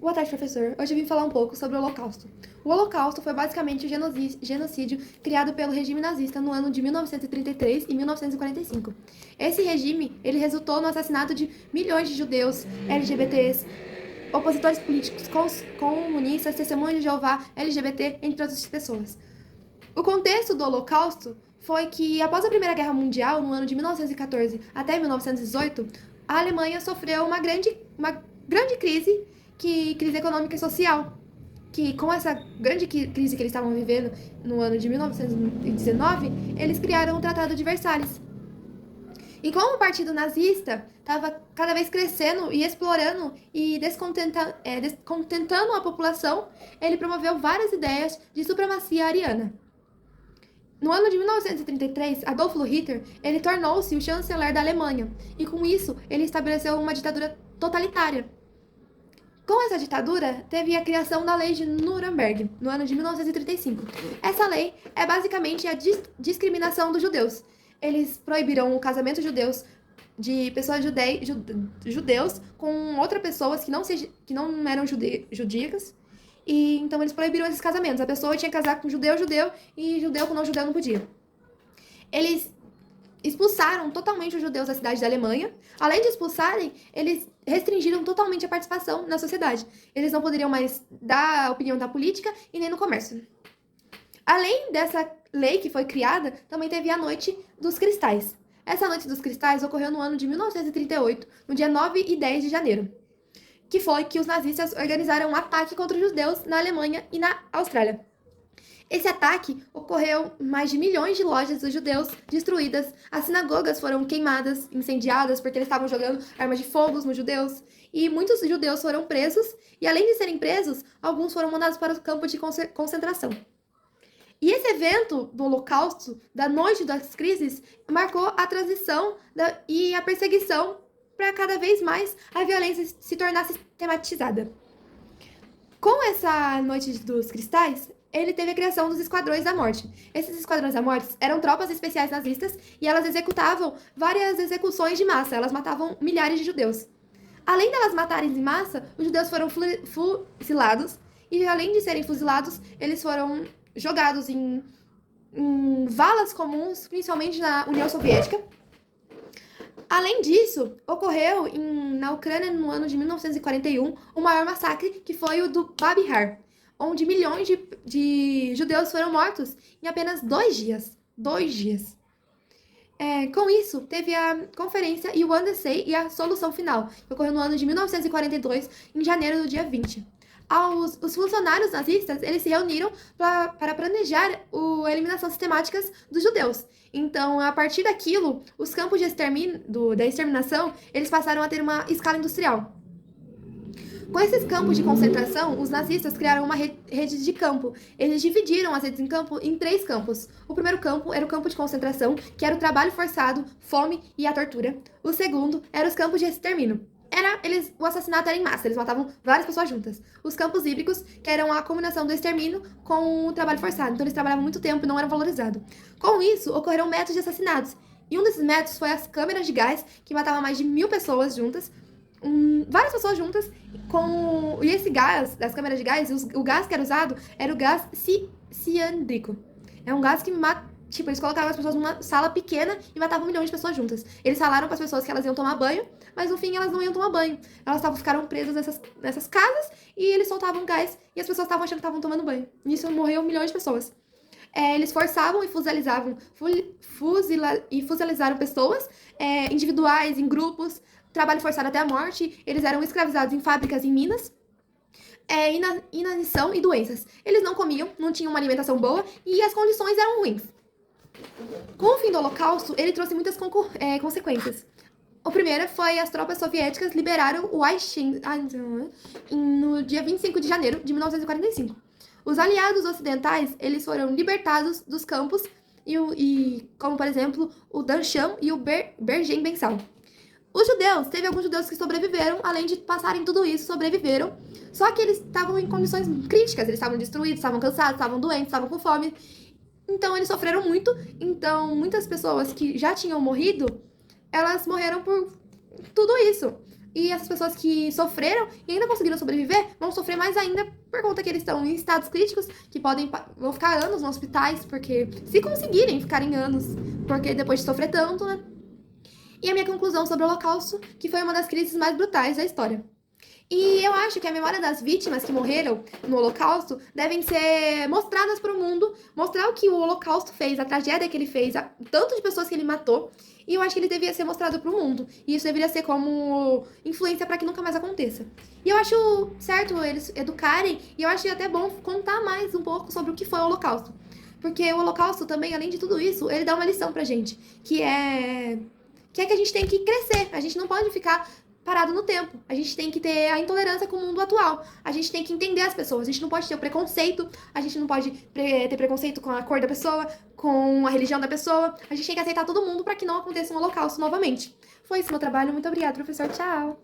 Boa tarde, professor. Hoje eu vim falar um pouco sobre o Holocausto. O Holocausto foi basicamente o genocídio criado pelo regime nazista no ano de 1933 e 1945. Esse regime, ele resultou no assassinato de milhões de judeus, LGBTs, opositores políticos, comunistas, testemunhas de Jeová, LGBT, entre outras pessoas. O contexto do Holocausto foi que, após a Primeira Guerra Mundial, no ano de 1914 até 1918, a Alemanha sofreu uma grande crise econômica e social, que com essa grande crise que eles estavam vivendo no ano de 1919, eles criaram o Tratado de Versalhes. E como o partido nazista estava cada vez crescendo e explorando e descontentando a população, ele promoveu várias ideias de supremacia ariana. No ano de 1933, Adolf Hitler ele tornou-se o chanceler da Alemanha, e com isso ele estabeleceu uma ditadura totalitária. Com essa ditadura, teve a criação da Lei de Nuremberg, no ano de 1935. Essa lei é basicamente a discriminação dos judeus. Eles proibiram o casamento de pessoas judeus com outras pessoas que não eram judaicas. E então eles proibiram esses casamentos. A pessoa tinha que casar com judeu, e judeu com não judeu não podia. Eles expulsaram totalmente os judeus da cidade da Alemanha. Além de expulsarem, eles restringiram totalmente a participação na sociedade. Eles não poderiam mais dar opinião na política e nem no comércio. Além dessa lei que foi criada, também teve a Noite dos Cristais. Essa Noite dos Cristais ocorreu no ano de 1938, no dia 9 e 10 de janeiro, que foi que os nazistas organizaram um ataque contra os judeus na Alemanha e na Austrália. Esse ataque ocorreu em mais de milhões de lojas dos judeus destruídas, as sinagogas foram queimadas, incendiadas, porque eles estavam jogando armas de fogo nos judeus, e muitos judeus foram presos, e além de serem presos, alguns foram mandados para o campo de concentração. E esse evento do Holocausto, da Noite das Crises, marcou a transição e a perseguição para cada vez mais a violência se tornar sistematizada. Com essa Noite dos Cristais, ele teve a criação dos Esquadrões da Morte. Esses Esquadrões da Morte eram tropas especiais nazistas e elas executavam várias execuções de massa. Elas matavam milhares de judeus. Além delas matarem em massa, os judeus foram fuzilados e, além de serem fuzilados, eles foram jogados em valas comuns, principalmente na União Soviética. Além disso, ocorreu na Ucrânia, no ano de 1941, o maior massacre, que foi o do Babi Yar, onde milhões de judeus foram mortos em apenas 2 dias. 2 dias. Com isso, teve a conferência Yuan Desei e a Solução Final, que ocorreu no ano de 1942, em janeiro do dia 20. Os funcionários nazistas, eles se reuniram para planejar a eliminação sistemática dos judeus. Então, a partir daquilo, os campos da exterminação, eles passaram a ter uma escala industrial. Com esses campos de concentração, os nazistas criaram uma rede de campo. Eles dividiram as redes de campo em 3 campos. O primeiro campo era o campo de concentração, que era o trabalho forçado, fome e a tortura. O segundo era os campos de extermínio. O assassinato era em massa, eles matavam várias pessoas juntas. Os campos híbricos, que eram a combinação do extermínio com o trabalho forçado. Então eles trabalhavam muito tempo e não eram valorizados. Com isso, ocorreram métodos de assassinatos. E um desses métodos foi as câmeras de gás, que matavam mais de 1.000 pessoas juntas. Várias pessoas juntas. E esse gás, das câmeras de gás, o gás que era usado era o gás ciânico. É um gás que mata. Tipo, eles colocavam as pessoas numa sala pequena e matavam milhões de pessoas juntas. Eles falaram para as pessoas que elas iam tomar banho, mas no fim elas não iam tomar banho. Elas ficaram presas nessas casas e eles soltavam gás e as pessoas estavam achando que estavam tomando banho. Nisso morreu milhões de pessoas. Eles forçavam e fuzilaram pessoas individuais, em grupos, trabalho forçado até a morte. Eles eram escravizados em fábricas, em minas. Inanição e doenças. Eles não comiam, não tinham uma alimentação boa e as condições eram ruins. Com o fim do Holocausto, ele trouxe muitas consequências. O primeiro foi as tropas soviéticas liberaram o Aichen no dia 25 de janeiro de 1945. Os aliados ocidentais, eles foram libertados dos campos, como por exemplo o Dancham e o Bergen-Belsen. Teve alguns judeus que sobreviveram, além de passarem tudo isso, sobreviveram. Só que eles estavam em condições críticas, eles estavam destruídos, estavam cansados, estavam doentes, estavam com fome. Então eles sofreram muito. Então muitas pessoas que já tinham morrido, elas morreram por tudo isso. E essas pessoas que sofreram e ainda conseguiram sobreviver vão sofrer mais ainda por conta que eles estão em estados críticos, que vão ficar anos nos hospitais, porque se conseguirem ficar em anos, porque depois de sofrer tanto, né? E a minha conclusão sobre o Holocausto, que foi uma das crises mais brutais da história. E eu acho que a memória das vítimas que morreram no Holocausto devem ser mostradas para o mundo, mostrar o que o Holocausto fez, a tragédia que ele fez, tanto de pessoas que ele matou, e eu acho que ele devia ser mostrado para o mundo. E isso deveria ser como influência para que nunca mais aconteça. E eu acho certo eles educarem, e eu acho até bom contar mais um pouco sobre o que foi o Holocausto. Porque o Holocausto também, além de tudo isso, ele dá uma lição pra gente, que a gente tem que crescer. A gente não pode ficar parado no tempo. A gente tem que ter a intolerância com o mundo atual. A gente tem que entender as pessoas. A gente não pode ter o preconceito. A gente não pode ter preconceito com a cor da pessoa, com a religião da pessoa. A gente tem que aceitar todo mundo para que não aconteça um holocausto novamente. Foi isso meu trabalho. Muito obrigada, professor. Tchau.